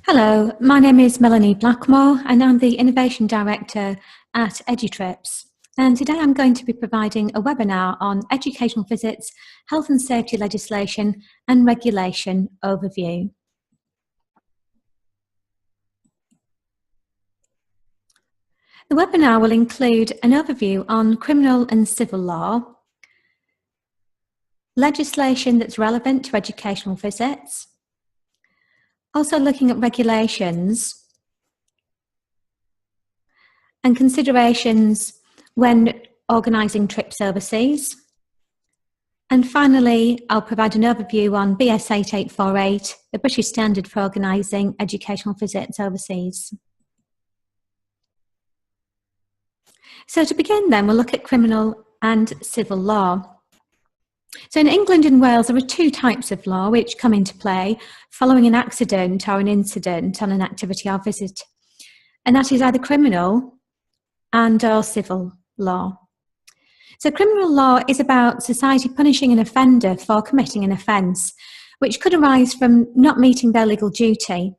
Hello, my name is Melanie Blackmore and I'm the Innovation Director at Edutrips. And today I'm going to be providing a webinar on educational visits, health and safety legislation and regulation overview. The webinar will include an overview on criminal and civil law, legislation that's relevant to educational visits, also looking at regulations and considerations when organising trips overseas. And finally, I'll provide an overview on BS 8848, the British standard for organising educational visits overseas. So to begin then, we'll look at criminal and civil law. So in England and Wales, there are two types of law which come into play following an accident or an incident on an activity or visit. And that is either criminal and or civil law. So criminal law is about society punishing an offender for committing an offence, which could arise from not meeting their legal duty.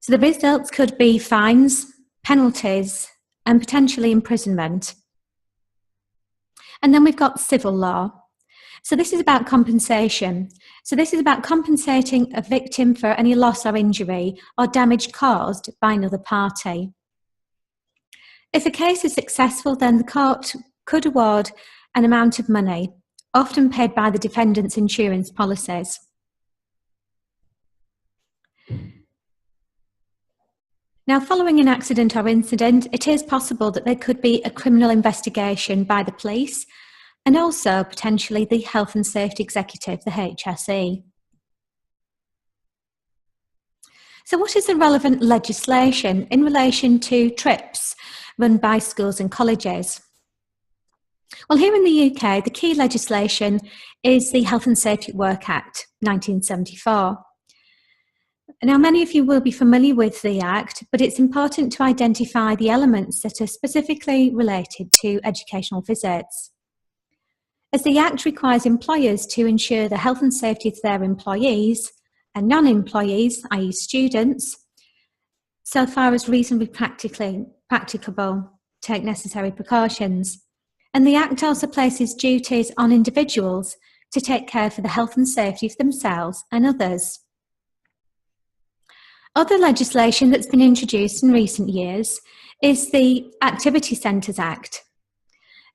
So the results could be fines, penalties, and potentially imprisonment. And then we've got civil law. So this is about compensation. So this is about compensating a victim for any loss or injury or damage caused by another party. If a case is successful, then the court could award an amount of money, often paid by the defendant's insurance policies. Now, following an accident or incident, it is possible that there could be a criminal investigation by the police and also potentially the Health and Safety Executive, the HSE. So what is the relevant legislation in relation to trips run by schools and colleges? Well, here in the UK, the key legislation is the Health and Safety at Work Act 1974. Now, many of you will be familiar with the Act, but it's important to identify the elements that are specifically related to educational visits, as the Act requires employers to ensure the health and safety of their employees and non-employees, i.e. students, so far as reasonably practicable, take necessary precautions. And the Act also places duties on individuals to take care for the health and safety of themselves and others. Other legislation that's been introduced in recent years is the Activity Centres Act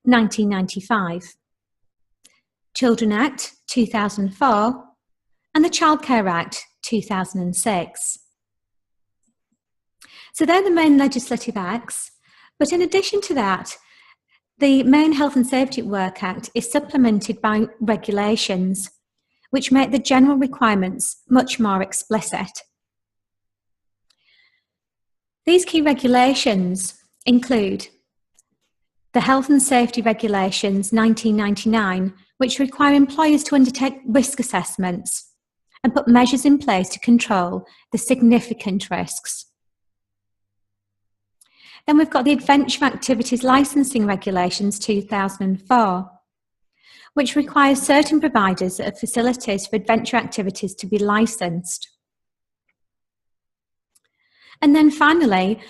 1995, Children Act 2004, and the Childcare Act 2006. So they're the main legislative acts, but in addition to that, the main Health and Safety at Work Act is supplemented by regulations which make the general requirements much more explicit. These key regulations include the Health and Safety Regulations 1999, which require employers to undertake risk assessments and put measures in place to control the significant risks. Then we've got the Adventure Activities Licensing Regulations 2004, which requires certain providers of facilities for adventure activities to be licensed. And then finally,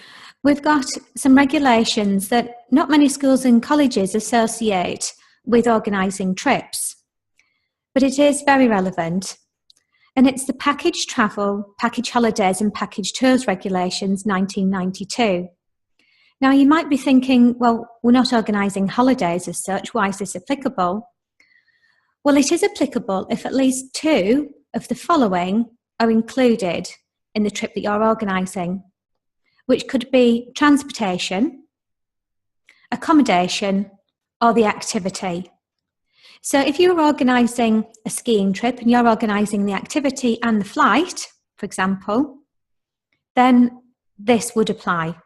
we've got some regulations that not many schools and colleges associate with organising trips, but it is very relevant. And it's the Package Travel, Package Holidays and Package Tours Regulations 1992. Now you might be thinking, well, we're not organising holidays as such, why is this applicable? Well, it is applicable if at least two of the following are included in the trip that you're organising, which could be transportation, accommodation, or the activity. So if you're organising a skiing trip and you're organising the activity and the flight, for example, then this would apply.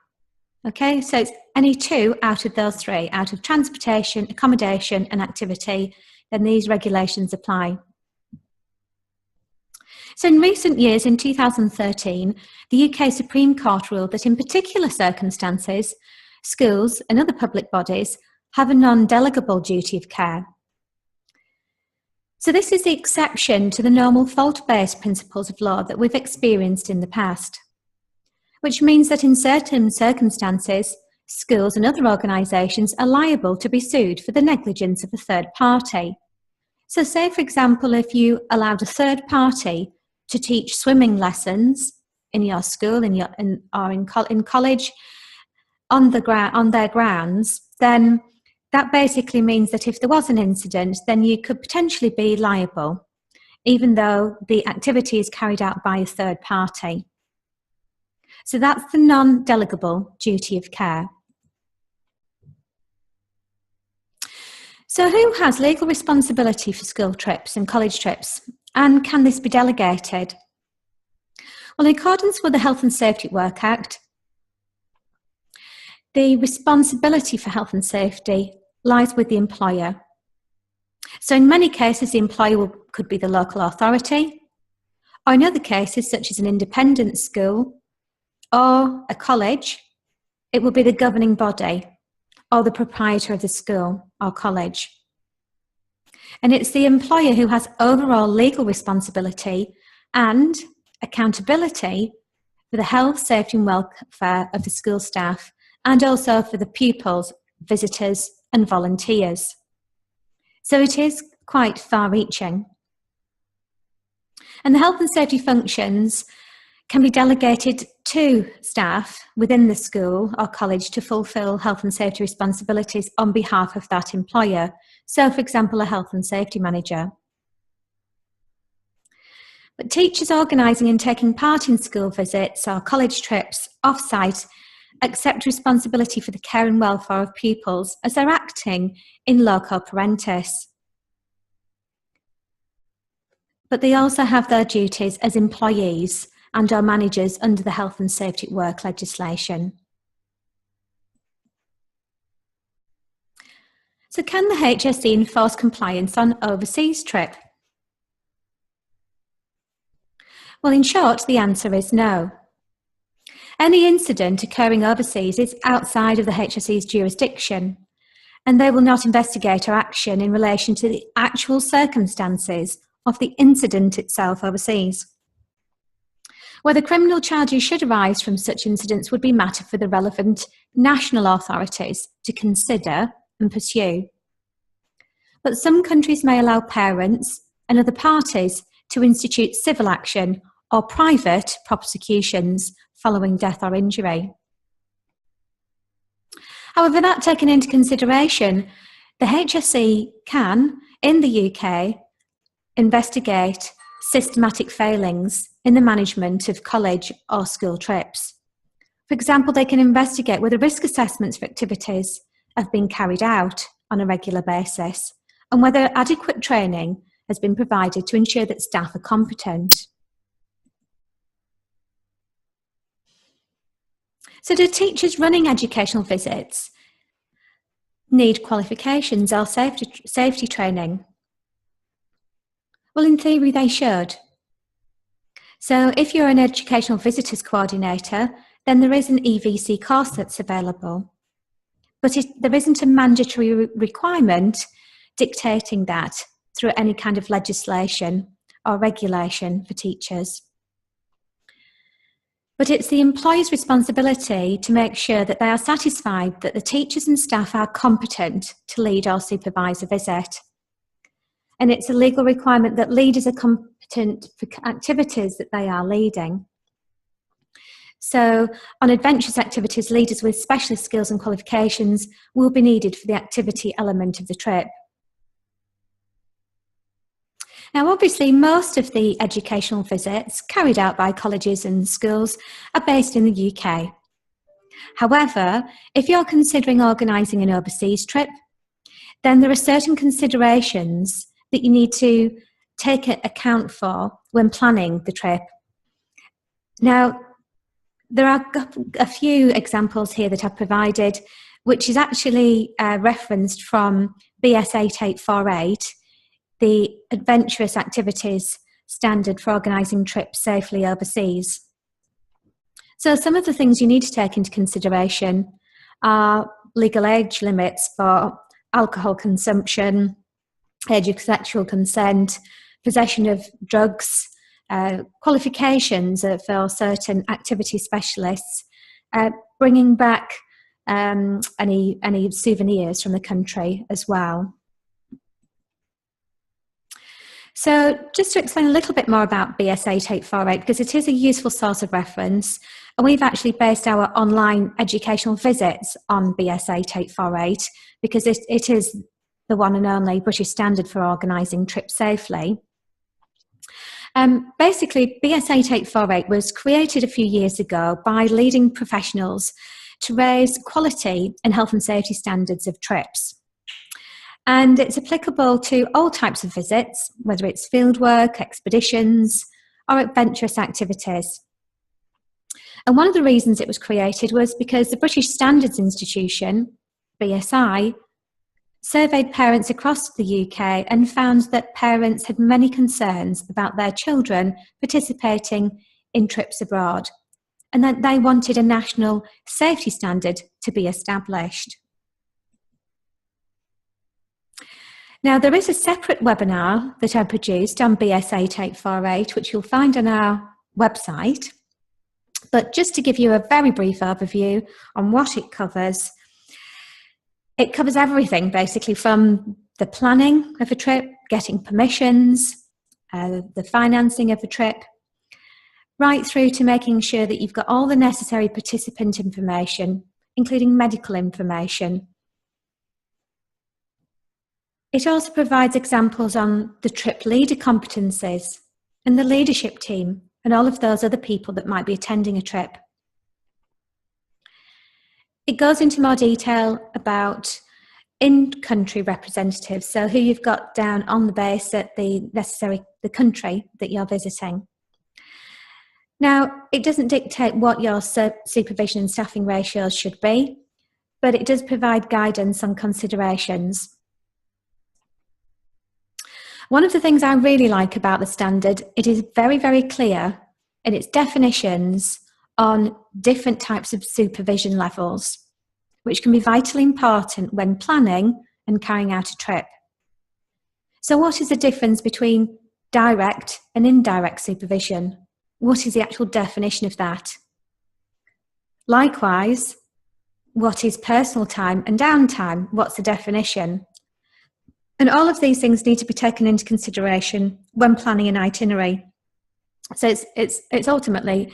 Okay, so it's any two out of those three, out of transportation, accommodation, and activity, then these regulations apply. So in recent years, in 2013, the UK Supreme Court ruled that in particular circumstances, schools and other public bodies have a non-delegable duty of care. So this is the exception to the normal fault-based principles of law that we've experienced in the past, which means that in certain circumstances, schools and other organisations are liable to be sued for the negligence of a third party. So say, for example, if you allowed a third party to teach swimming lessons in your school or in college on their grounds, then that basically means that if there was an incident, then you could potentially be liable, even though the activity is carried out by a third party. So that's the non-delegable duty of care. So who has legal responsibility for school trips and college trips? And can this be delegated? Well, in accordance with the Health and Safety at Work Act, the responsibility for health and safety lies with the employer. So in many cases, the employer could be the local authority, or in other cases, such as an independent school or a college, it will be the governing body or the proprietor of the school or college. And it's the employer who has overall legal responsibility and accountability for the health, safety and welfare of the school staff, and also for the pupils, visitors and volunteers. So it is quite far-reaching. And the health and safety functions can be delegated to staff within the school or college to fulfil health and safety responsibilities on behalf of that employer. So, for example, a health and safety manager. But teachers organising and taking part in school visits or college trips off-site accept responsibility for the care and welfare of pupils as they're acting in loco parentis. But they also have their duties as employees and are managers under the Health and Safety at Work legislation. So can the HSE enforce compliance on overseas trip? Well, in short, the answer is no. Any incident occurring overseas is outside of the HSE's jurisdiction, and they will not investigate or action in relation to the actual circumstances of the incident itself overseas. Whether criminal charges should arise from such incidents would be matter for the relevant national authorities to consider and pursue. But some countries may allow parents and other parties to institute civil action or private prosecutions following death or injury. However, that taken into consideration, the HSE can, in the UK, investigate systematic failings in the management of college or school trips. For example, they can investigate whether risk assessments for activities have been carried out on a regular basis and whether adequate training has been provided to ensure that staff are competent. So do teachers running educational visits need qualifications or safety training? Well, in theory, they should. So if you're an educational visitors coordinator, then there is an EVC course that's available. But there isn't a mandatory requirement dictating that through any kind of legislation or regulation for teachers. But it's the employer's responsibility to make sure that they are satisfied that the teachers and staff are competent to lead or supervise a visit. And it's a legal requirement that leaders are competent for activities that they are leading. So on adventurous activities, leaders with specialist skills and qualifications will be needed for the activity element of the trip. Now, obviously, most of the educational visits carried out by colleges and schools are based in the UK. However, if you're considering organising an overseas trip, then there are certain considerations that you need to take account for when planning the trip. Now, there are a few examples here that I've provided, which is actually referenced from BS 8848, the Adventurous Activities Standard for Organising Trips Safely Overseas. So some of the things you need to take into consideration are legal age limits for alcohol consumption, age of sexual consent, possession of drugs, qualifications for certain activity specialists, bringing back any souvenirs from the country as well. So just to explain a little bit more about BS 8848, because it is a useful source of reference, and we've actually based our online educational visits on BS 8848 because it is the one and only British standard for organising trips safely. Basically, BS 8848 was created a few years ago by leading professionals to raise quality and health and safety standards of trips. And it's applicable to all types of visits, whether it's fieldwork, expeditions, or adventurous activities. And one of the reasons it was created was because the British Standards Institution, BSI, surveyed parents across the UK and found that parents had many concerns about their children participating in trips abroad, and that they wanted a national safety standard to be established. Now, there is a separate webinar that I produced on BS 8848, which you'll find on our website. But just to give you a very brief overview on what it covers everything, basically, from the planning of a trip, getting permissions, the financing of a trip, right through to making sure that you've got all the necessary participant information, including medical information. It also provides examples on the trip leader competencies and the leadership team and all of those other people that might be attending a trip. It goes into more detail about in-country representatives, so who you've got down on the base at the country that you're visiting. Now, it doesn't dictate what your supervision and staffing ratios should be, but it does provide guidance on considerations. One of the things I really like about the standard, it is very, very clear in its definitions on different types of supervision levels, which can be vitally important when planning and carrying out a trip. So what is the difference between direct and indirect supervision? What is the actual definition of that? Likewise, what is personal time and downtime? What's the definition? And all of these things need to be taken into consideration when planning an itinerary. So it's ultimately,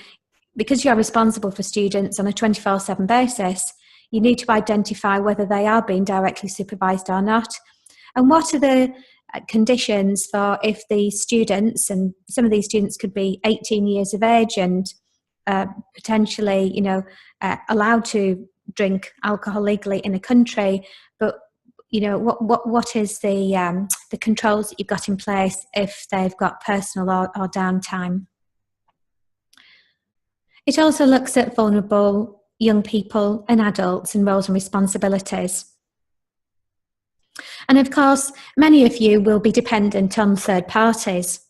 because you're responsible for students on a 24/7 basis, you need to identify whether they are being directly supervised or not, and what are the conditions for if the students, and some of these students could be 18 years of age and potentially, allowed to drink alcohol legally in a country, but what is the controls that you've got in place if they've got personal or downtime. It also looks at vulnerable young people and adults and roles and responsibilities. And of course, many of you will be dependent on third parties.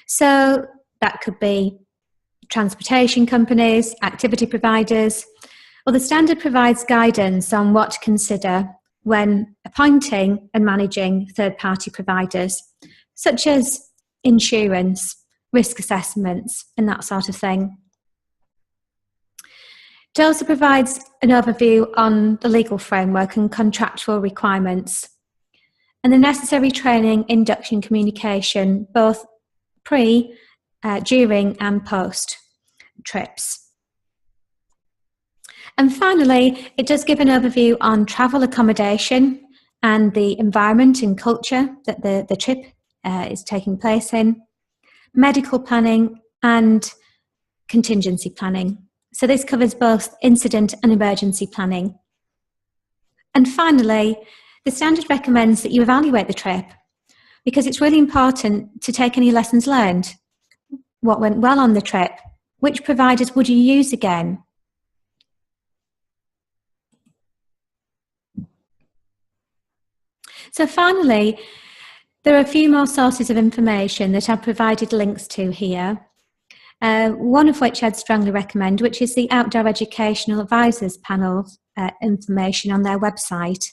So that could be transportation companies, activity providers. Well, the standard provides guidance on what to consider when appointing and managing third-party providers, such as insurance, risk assessments, and that sort of thing. It also provides an overview on the legal framework and contractual requirements, and the necessary training, induction, communication, both pre, during, and post trips. And finally, it does give an overview on travel accommodation and the environment and culture that the trip is taking place in, medical planning, and contingency planning. So this covers both incident and emergency planning. And finally, the standard recommends that you evaluate the trip, because it's really important to take any lessons learned. What went well on the trip? Which providers would you use again? So finally, there are a few more sources of information that I've provided links to here. One of which I'd strongly recommend, which is the Outdoor Educational Advisors Panel information on their website.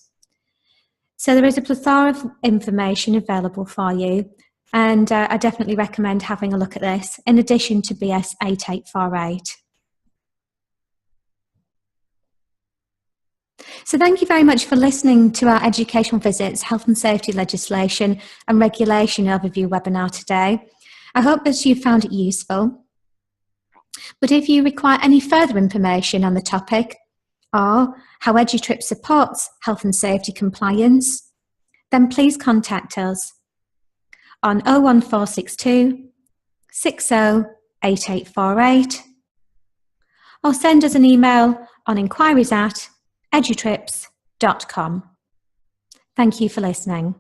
So there is a plethora of information available for you, and I definitely recommend having a look at this, in addition to BS 8848. So thank you very much for listening to our Educational Visits, Health and Safety Legislation and Regulation Overview webinar today. I hope that you found it useful. But if you require any further information on the topic, or how Edutrips supports health and safety compliance, then please contact us on 01462 608848 or send us an email on inquiries@edutrips.com. Thank you for listening.